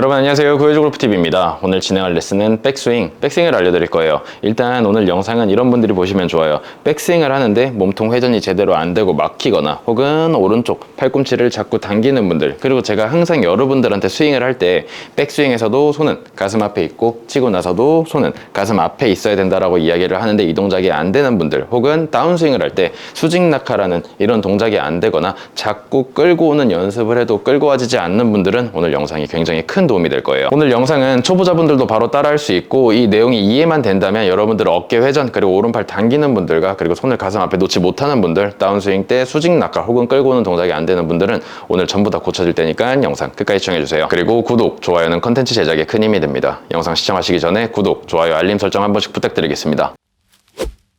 여러분 안녕하세요. 구해줘 골프TV입니다. 오늘 진행할 레슨은 백스윙을 알려드릴 거예요. 일단 오늘 영상은 이런 분들이 보시면 좋아요. 백스윙을 하는데 몸통 회전이 제대로 안 되고 막히거나 혹은 오른쪽 팔꿈치를 자꾸 당기는 분들, 그리고 제가 항상 여러분들한테 스윙을 할 때 백스윙에서도 손은 가슴 앞에 있고 치고 나서도 손은 가슴 앞에 있어야 된다라고 이야기를 하는데 이 동작이 안 되는 분들, 혹은 다운스윙을 할 때 수직 낙하라는 이런 동작이 안 되거나 자꾸 끌고 오는 연습을 해도 끌고 와지지 않는 분들은 오늘 영상이 굉장히 큰 도움이 될 거예요. 오늘 영상은 초보자분들도 바로 따라할 수 있고 이 내용이 이해만 된다면 여러분들 어깨 회전 그리고 오른팔 당기는 분들과 그리고 손을 가슴 앞에 놓지 못하는 분들, 다운스윙 때 수직 낙하 혹은 끌고 오는 동작이 안 되는 분들은 오늘 전부 다 고쳐질 테니까 영상 끝까지 시청해주세요. 그리고 구독, 좋아요는 컨텐츠 제작에 큰 힘이 됩니다. 영상 시청하시기 전에 구독, 좋아요, 알림 설정 한 번씩 부탁드리겠습니다.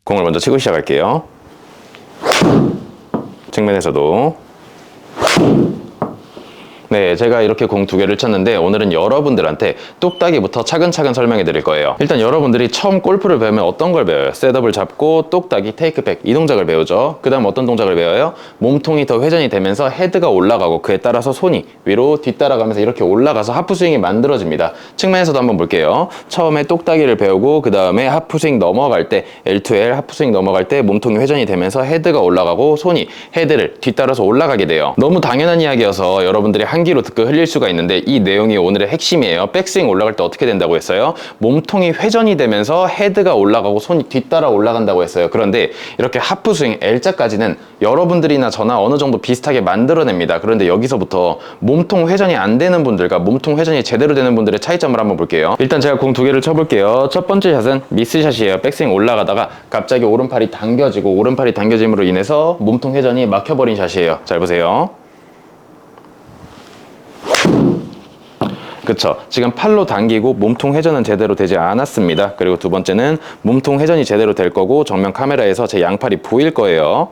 공을 먼저 치고 시작할게요. 측면에서도 네, 제가 이렇게 공 두 개를 쳤는데 오늘은 여러분들한테 똑딱이부터 차근차근 설명해 드릴 거예요. 일단 여러분들이 처음 골프를 배우면 어떤 걸 배워요? 셋업을 잡고 똑딱이, 테이크백 이 동작을 배우죠. 그 다음 어떤 동작을 배워요? 몸통이 더 회전이 되면서 헤드가 올라가고 그에 따라서 손이 위로 뒤따라가면서 이렇게 올라가서 하프스윙이 만들어집니다. 측면에서도 한번 볼게요. 처음에 똑딱이를 배우고 그 다음에 하프스윙 넘어갈 때 L2L 하프스윙 넘어갈 때 몸통이 회전이 되면서 헤드가 올라가고 손이 헤드를 뒤따라서 올라가게 돼요. 너무 당연한 이야기여서 여러분들이 한기로 듣고 흘릴 수가 있는데 이 내용이 오늘의 핵심이에요. 백스윙 올라갈 때 어떻게 된다고 했어요? 몸통이 회전이 되면서 헤드가 올라가고 손이 뒤따라 올라간다고 했어요. 그런데 이렇게 하프스윙 L자까지는 여러분들이나 저나 어느 정도 비슷하게 만들어냅니다. 그런데 여기서부터 몸통 회전이 안 되는 분들과 몸통 회전이 제대로 되는 분들의 차이점을 한번 볼게요. 일단 제가 공 두 개를 쳐볼게요. 첫 번째 샷은 미스샷이에요. 백스윙 올라가다가 갑자기 오른팔이 당겨지고 오른팔이 당겨짐으로 인해서 몸통 회전이 막혀버린 샷이에요. 잘 보세요. 그쵸. 지금 팔로 당기고 몸통 회전은 제대로 되지 않았습니다. 그리고 두 번째는 몸통 회전이 제대로 될 거고 정면 카메라에서 제 양팔이 보일 거예요.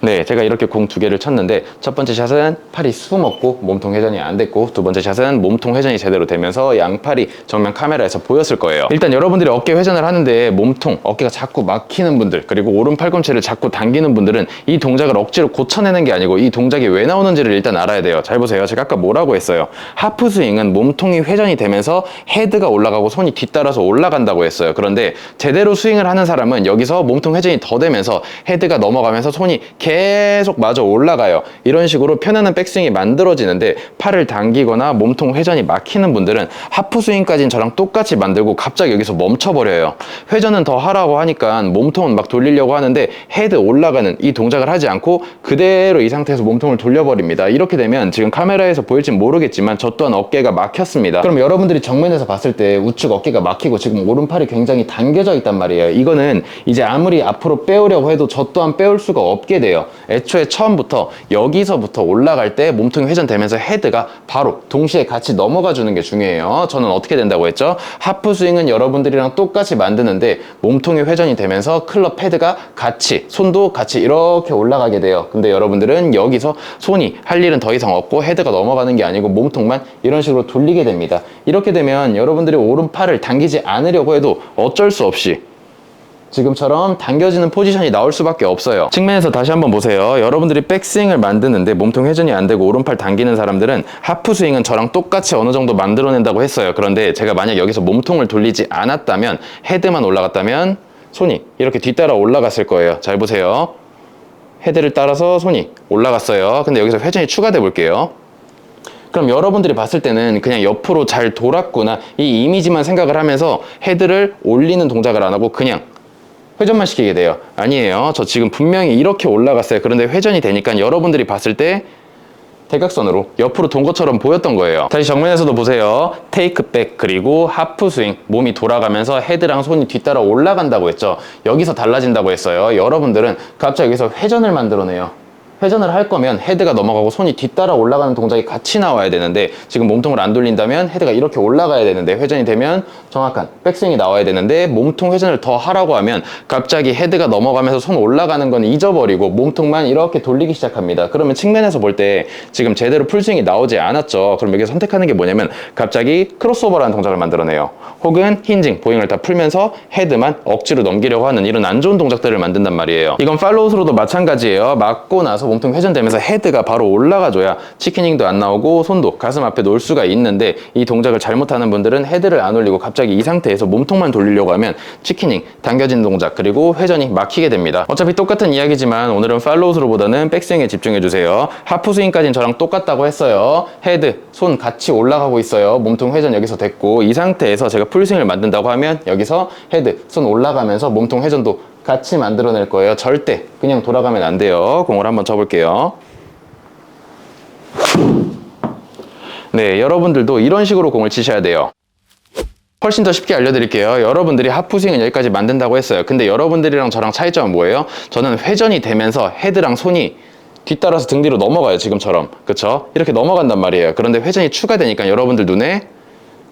네, 제가 이렇게 공 두 개를 쳤는데 첫 번째 샷은 팔이 숨었고 몸통 회전이 안 됐고 두 번째 샷은 몸통 회전이 제대로 되면서 양팔이 정면 카메라에서 보였을 거예요. 일단 여러분들이 어깨 회전을 하는데 몸통, 어깨가 자꾸 막히는 분들, 그리고 오른 팔꿈치를 자꾸 당기는 분들은 이 동작을 억지로 고쳐내는 게 아니고 이 동작이 왜 나오는지를 일단 알아야 돼요. 잘 보세요. 제가 아까 뭐라고 했어요? 하프스윙은 몸통이 회전이 되면서 헤드가 올라가고 손이 뒤따라서 올라간다고 했어요. 그런데 제대로 스윙을 하는 사람은 여기서 몸통 회전이 더 되면서 헤드가 넘어가면서 손이 계속 마저 올라가요. 이런 식으로 편안한 백스윙이 만들어지는데 팔을 당기거나 몸통 회전이 막히는 분들은 하프스윙까지는 저랑 똑같이 만들고 갑자기 여기서 멈춰버려요. 회전은 더 하라고 하니까 몸통은 막 돌리려고 하는데 헤드 올라가는 이 동작을 하지 않고 그대로 이 상태에서 몸통을 돌려버립니다. 이렇게 되면 지금 카메라에서 보일진 모르겠지만 저 또한 어깨가 막혔습니다. 그럼 여러분들이 정면에서 봤을 때 우측 어깨가 막히고 지금 오른팔이 굉장히 당겨져 있단 말이에요. 이거는 이제 아무리 앞으로 빼오려고 해도 저 또한 빼올 수가 없게 돼요. 애초에 처음부터 여기서부터 올라갈 때 몸통이 회전되면서 헤드가 바로 동시에 같이 넘어가 주는 게 중요해요. 저는 어떻게 된다고 했죠? 하프스윙은 여러분들이랑 똑같이 만드는데 몸통이 회전이 되면서 클럽 헤드가 같이, 손도 같이 이렇게 올라가게 돼요. 근데 여러분들은 여기서 손이 할 일은 더 이상 없고 헤드가 넘어가는 게 아니고 몸통만 이런 식으로 돌리게 됩니다. 이렇게 되면 여러분들이 오른팔을 당기지 않으려고 해도 어쩔 수 없이 지금처럼 당겨지는 포지션이 나올 수밖에 없어요. 측면에서 다시 한번 보세요. 여러분들이 백스윙을 만드는데 몸통 회전이 안 되고 오른팔 당기는 사람들은 하프스윙은 저랑 똑같이 어느 정도 만들어낸다고 했어요. 그런데 제가 만약 여기서 몸통을 돌리지 않았다면, 헤드만 올라갔다면 손이 이렇게 뒤따라 올라갔을 거예요. 잘 보세요. 헤드를 따라서 손이 올라갔어요. 근데 여기서 회전이 추가돼 볼게요. 그럼 여러분들이 봤을 때는 그냥 옆으로 잘 돌았구나, 이 이미지만 생각을 하면서 헤드를 올리는 동작을 안 하고 그냥 회전만 시키게 돼요. 아니에요. 저 지금 분명히 이렇게 올라갔어요. 그런데 회전이 되니까 여러분들이 봤을 때 대각선으로 옆으로 돈 것처럼 보였던 거예요. 다시 정면에서도 보세요. 테이크백 그리고 하프스윙, 몸이 돌아가면서 헤드랑 손이 뒤따라 올라간다고 했죠. 여기서 달라진다고 했어요. 여러분들은 갑자기 여기서 회전을 만들어내요. 회전을 할 거면 헤드가 넘어가고 손이 뒤따라 올라가는 동작이 같이 나와야 되는데 지금 몸통을 안 돌린다면 헤드가 이렇게 올라가야 되는데 회전이 되면 정확한 백스윙이 나와야 되는데 몸통 회전을 더 하라고 하면 갑자기 헤드가 넘어가면서 손 올라가는 건 잊어버리고 몸통만 이렇게 돌리기 시작합니다. 그러면 측면에서 볼 때 지금 제대로 풀스윙이 나오지 않았죠. 그럼 여기서 선택하는 게 뭐냐면 갑자기 크로스오버라는 동작을 만들어내요. 혹은 힌징, 보잉을 다 풀면서 헤드만 억지로 넘기려고 하는 이런 안 좋은 동작들을 만든단 말이에요. 이건 팔로우스로도 마찬가지예요. 맞고 나서 몸통 회전되면서 헤드가 바로 올라가줘야 치킨닝도 안 나오고 손도 가슴 앞에 놓을 수가 있는데, 이 동작을 잘못하는 분들은 헤드를 안 올리고 갑자기 이 상태에서 몸통만 돌리려고 하면 치킨닝, 당겨진 동작, 그리고 회전이 막히게 됩니다. 어차피 똑같은 이야기지만 오늘은 팔로우 스루보다는 백스윙에 집중해주세요. 하프 스윙까지는 저랑 똑같다고 했어요. 헤드, 손 같이 올라가고 있어요. 몸통 회전 여기서 됐고, 이 상태에서 제가 풀스윙을 만든다고 하면 여기서 헤드, 손 올라가면서 몸통 회전도 같이 만들어낼 거예요. 절대 그냥 돌아가면 안 돼요. 공을 한번 쳐볼게요. 네, 여러분들도 이런 식으로 공을 치셔야 돼요. 훨씬 더 쉽게 알려드릴게요. 여러분들이 하프스윙은 여기까지 만든다고 했어요. 근데 여러분들이랑 저랑 차이점은 뭐예요? 저는 회전이 되면서 헤드랑 손이 뒤따라서 등 뒤로 넘어가요. 지금처럼. 그쵸? 이렇게 넘어간단 말이에요. 그런데 회전이 추가되니까 여러분들 눈에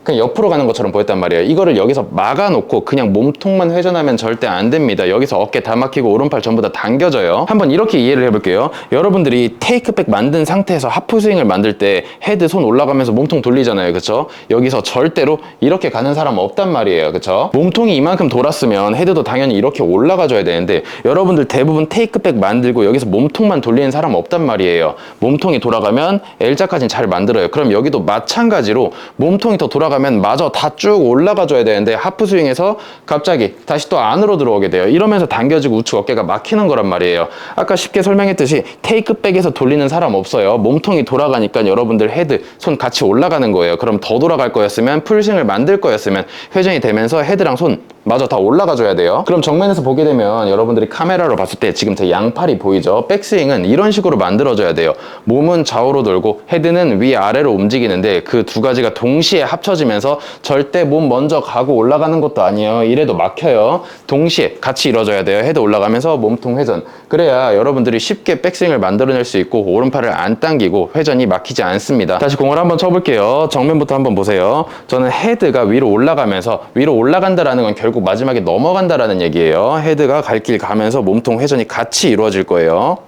그냥 옆으로 가는 것처럼 보였단 말이에요. 이거를 여기서 막아놓고 그냥 몸통만 회전하면 절대 안 됩니다. 여기서 어깨 다 막히고 오른팔 전부 다 당겨져요. 한번 이렇게 이해를 해볼게요. 여러분들이 테이크백 만든 상태에서 하프스윙을 만들 때 헤드, 손 올라가면서 몸통 돌리잖아요. 그쵸? 여기서 절대로 이렇게 가는 사람 없단 말이에요. 그쵸? 몸통이 이만큼 돌았으면 헤드도 당연히 이렇게 올라가줘야 되는데, 여러분들 대부분 테이크백 만들고 여기서 몸통만 돌리는 사람 없단 말이에요. 몸통이 돌아가면 L자까지는 잘 만들어요. 그럼 여기도 마찬가지로 몸통이 더 돌아가면 마저 다 쭉 올라가줘야 되는데, 하프스윙에서 갑자기 다시 또 안으로 들어오게 돼요. 이러면서 당겨지고 우측 어깨가 막히는 거란 말이에요. 아까 쉽게 설명했듯이 테이크백에서 돌리는 사람 없어요. 몸통이 돌아가니까 여러분들 헤드, 손 같이 올라가는 거예요. 그럼 더 돌아갈 거였으면, 풀스윙을 만들 거였으면 회전이 되면서 헤드랑 손 마저 다 올라가줘야 돼요. 그럼 정면에서 보게 되면 여러분들이 카메라로 봤을 때 지금 제 양팔이 보이죠? 백스윙은 이런 식으로 만들어줘야 돼요. 몸은 좌우로 돌고 헤드는 위아래로 움직이는데, 그 두 가지가 동시에 합쳐지면서 절대 몸 먼저 가고 올라가는 것도 아니에요. 이래도 막혀요. 동시에 같이 이루어져야 돼요. 헤드 올라가면서 몸통 회전. 그래야 여러분들이 쉽게 백스윙을 만들어낼 수 있고 오른팔을 안 당기고 회전이 막히지 않습니다. 다시 공을 한번 쳐볼게요. 정면부터 한번 보세요. 저는 헤드가 위로 올라가면서, 위로 올라간다라는 건 결국 마지막에 넘어간다라는 얘기예요. 헤드가 갈 길 가면서 몸통 회전이 같이 이루어질 거예요.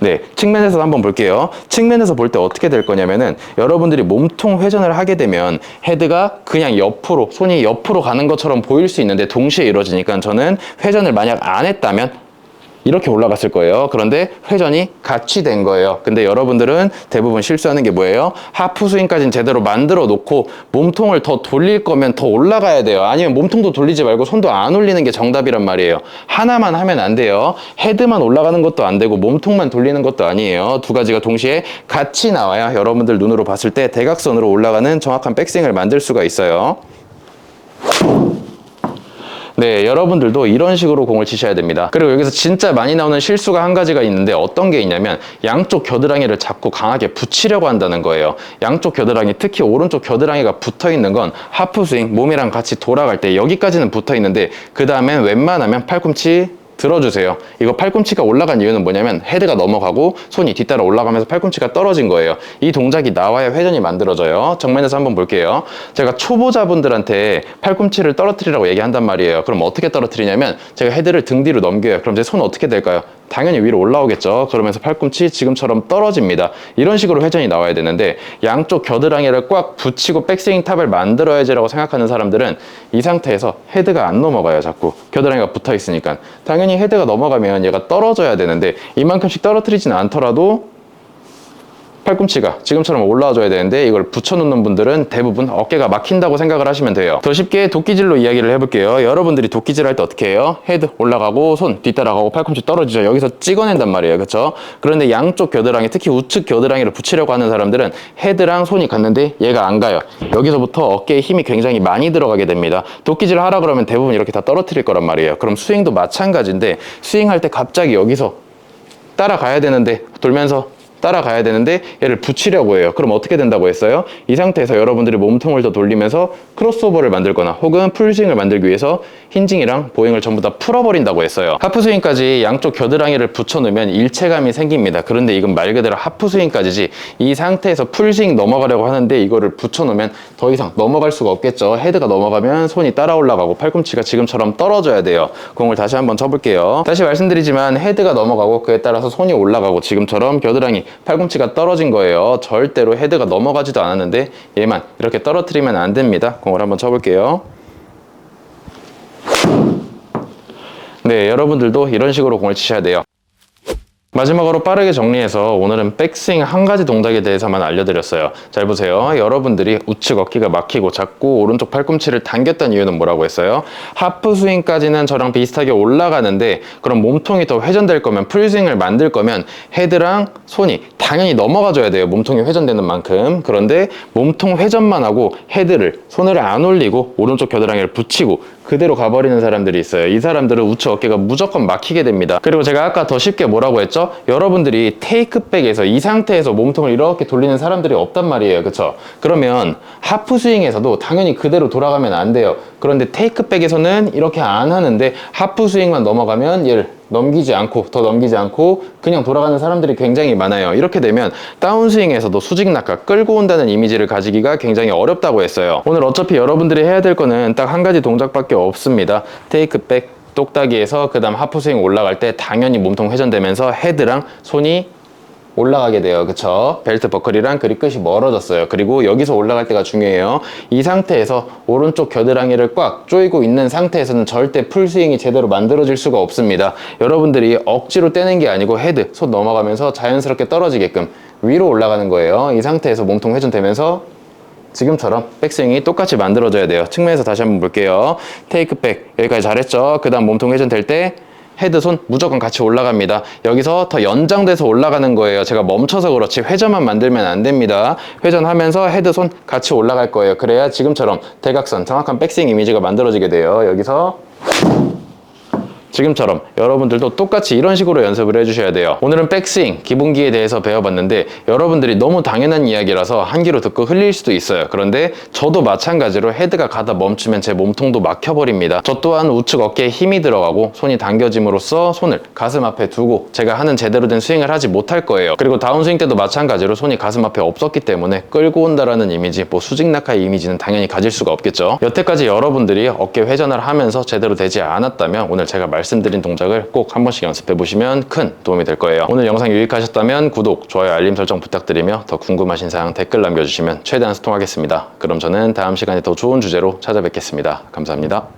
네, 측면에서 한번 볼게요. 측면에서 볼 때 어떻게 될 거냐면은, 여러분들이 몸통 회전을 하게 되면 헤드가 그냥 옆으로, 손이 옆으로 가는 것처럼 보일 수 있는데 동시에 이루어지니까, 저는 회전을 만약 안 했다면 이렇게 올라갔을 거예요. 그런데 회전이 같이 된 거예요. 근데 여러분들은 대부분 실수하는 게 뭐예요? 하프 스윙까지는 제대로 만들어 놓고 몸통을 더 돌릴 거면 더 올라가야 돼요. 아니면 몸통도 돌리지 말고 손도 안 올리는 게 정답이란 말이에요. 하나만 하면 안 돼요. 헤드만 올라가는 것도 안 되고 몸통만 돌리는 것도 아니에요. 두 가지가 동시에 같이 나와야 여러분들 눈으로 봤을 때 대각선으로 올라가는 정확한 백스윙을 만들 수가 있어요. 네, 여러분들도 이런 식으로 공을 치셔야 됩니다. 그리고 여기서 진짜 많이 나오는 실수가 한 가지가 있는데, 어떤 게 있냐면 양쪽 겨드랑이를 잡고 강하게 붙이려고 한다는 거예요. 양쪽 겨드랑이, 특히 오른쪽 겨드랑이가 붙어 있는 건 하프스윙, 몸이랑 같이 돌아갈 때 여기까지는 붙어 있는데, 그 다음엔 웬만하면 팔꿈치 들어주세요. 이거 팔꿈치가 올라간 이유는 뭐냐면 헤드가 넘어가고 손이 뒤따라 올라가면서 팔꿈치가 떨어진 거예요. 이 동작이 나와야 회전이 만들어져요. 정면에서 한번 볼게요. 제가 초보자분들한테 팔꿈치를 떨어뜨리라고 얘기한단 말이에요. 그럼 어떻게 떨어뜨리냐면, 제가 헤드를 등 뒤로 넘겨요. 그럼 제 손은 어떻게 될까요? 당연히 위로 올라오겠죠. 그러면서 팔꿈치 지금처럼 떨어집니다. 이런 식으로 회전이 나와야 되는데, 양쪽 겨드랑이를 꽉 붙이고 백스윙 탑을 만들어야지라고 생각하는 사람들은 이 상태에서 헤드가 안 넘어가요. 자꾸 겨드랑이가 붙어 있으니까. 당연히 헤드가 넘어가면 얘가 떨어져야 되는데, 이만큼씩 떨어뜨리지는 않더라도 팔꿈치가 지금처럼 올라와줘야 되는데, 이걸 붙여놓는 분들은 대부분 어깨가 막힌다고 생각을 하시면 돼요. 더 쉽게 도끼질로 이야기를 해볼게요. 여러분들이 도끼질 할 때 어떻게 해요? 헤드 올라가고 손 뒤따라가고 팔꿈치 떨어지죠. 여기서 찍어낸단 말이에요. 그렇죠? 그런데 양쪽 겨드랑이, 특히 우측 겨드랑이를 붙이려고 하는 사람들은 헤드랑 손이 갔는데 얘가 안 가요. 여기서부터 어깨에 힘이 굉장히 많이 들어가게 됩니다. 도끼질 하라 그러면 대부분 이렇게 다 떨어뜨릴 거란 말이에요. 그럼 스윙도 마찬가지인데, 스윙할 때 갑자기 여기서 따라가야 되는데, 돌면서 따라가야 되는데 얘를 붙이려고 해요. 그럼 어떻게 된다고 했어요? 이 상태에서 여러분들이 몸통을 더 돌리면서 크로스오버를 만들거나 혹은 풀스윙을 만들기 위해서 힌징이랑 보행을 전부 다 풀어버린다고 했어요. 하프스윙까지 양쪽 겨드랑이를 붙여놓으면 일체감이 생깁니다. 그런데 이건 말 그대로 하프스윙까지지, 이 상태에서 풀스윙 넘어가려고 하는데 이거를 붙여놓으면 더 이상 넘어갈 수가 없겠죠. 헤드가 넘어가면 손이 따라 올라가고 팔꿈치가 지금처럼 떨어져야 돼요. 공을 다시 한번 쳐볼게요. 다시 말씀드리지만 헤드가 넘어가고 그에 따라서 손이 올라가고 지금처럼 겨드랑이, 팔꿈치가 떨어진 거예요. 절대로 헤드가 넘어가지도 않았는데 얘만 이렇게 떨어뜨리면 안 됩니다. 공을 한번 쳐볼게요. 네, 여러분들도 이런 식으로 공을 치셔야 돼요. 마지막으로 빠르게 정리해서 오늘은 백스윙 한 가지 동작에 대해서만 알려드렸어요. 잘 보세요. 여러분들이 우측 어깨가 막히고 자꾸 오른쪽 팔꿈치를 당겼던 이유는 뭐라고 했어요? 하프 스윙까지는 저랑 비슷하게 올라가는데 그럼 몸통이 더 회전될 거면 풀스윙을 만들 거면 헤드랑 손이 당연히 넘어가줘야 돼요. 몸통이 회전되는 만큼. 그런데 몸통 회전만 하고 헤드를 손을 안 올리고 오른쪽 겨드랑이를 붙이고 그대로 가버리는 사람들이 있어요. 이 사람들은 우측 어깨가 무조건 막히게 됩니다. 그리고 제가 아까 더 쉽게 뭐라고 했죠? 여러분들이 테이크백에서 이 상태에서 몸통을 이렇게 돌리는 사람들이 없단 말이에요. 그쵸? 그러면 하프 스윙에서도 당연히 그대로 돌아가면 안 돼요. 그런데 테이크백에서는 이렇게 안 하는데 하프 스윙만 넘어가면 얘를 넘기지 않고 더 넘기지 않고 그냥 돌아가는 사람들이 굉장히 많아요. 이렇게 되면 다운스윙에서도 수직 낙하 끌고 온다는 이미지를 가지기가 굉장히 어렵다고 했어요. 오늘 어차피 여러분들이 해야 될 거는 딱 한 가지 동작밖에 없습니다. 테이크백 똑딱이에서 그 다음 하프스윙 올라갈 때 당연히 몸통 회전되면서 헤드랑 손이 올라가게 돼요. 그쵸? 벨트 버클이랑 그립 끝이 멀어졌어요. 그리고 여기서 올라갈 때가 중요해요. 이 상태에서 오른쪽 겨드랑이를 꽉 조이고 있는 상태에서는 절대 풀스윙이 제대로 만들어질 수가 없습니다. 여러분들이 억지로 떼는 게 아니고 헤드, 손 넘어가면서 자연스럽게 떨어지게끔 위로 올라가는 거예요. 이 상태에서 몸통 회전되면서 지금처럼 백스윙이 똑같이 만들어져야 돼요. 측면에서 다시 한번 볼게요. 테이크백 여기까지 잘했죠? 그 다음 몸통 회전될 때 헤드, 손 무조건 같이 올라갑니다. 여기서 더 연장돼서 올라가는 거예요. 제가 멈춰서 그렇지 회전만 만들면 안 됩니다. 회전하면서 헤드, 손 같이 올라갈 거예요. 그래야 지금처럼 대각선, 정확한 백스윙 이미지가 만들어지게 돼요. 여기서 지금처럼 여러분들도 똑같이 이런 식으로 연습을 해주셔야 돼요. 오늘은 백스윙, 기본기에 대해서 배워봤는데 여러분들이 너무 당연한 이야기라서 한 귀로 듣고 흘릴 수도 있어요. 그런데 저도 마찬가지로 헤드가 가다 멈추면 제 몸통도 막혀버립니다. 저 또한 우측 어깨에 힘이 들어가고 손이 당겨짐으로써 손을 가슴 앞에 두고 제가 하는 제대로 된 스윙을 하지 못할 거예요. 그리고 다운스윙 때도 마찬가지로 손이 가슴 앞에 없었기 때문에 끌고 온다라는 이미지, 뭐 수직 낙하의 이미지는 당연히 가질 수가 없겠죠. 여태까지 여러분들이 어깨 회전을 하면서 제대로 되지 않았다면 오늘 제가 말씀드린 동작을 꼭 한 번씩 연습해 보시면 큰 도움이 될 거예요. 오늘 영상 유익하셨다면 구독, 좋아요, 알림 설정 부탁드리며 더 궁금하신 사항 댓글 남겨주시면 최대한 소통하겠습니다. 그럼 저는 다음 시간에 더 좋은 주제로 찾아뵙겠습니다. 감사합니다.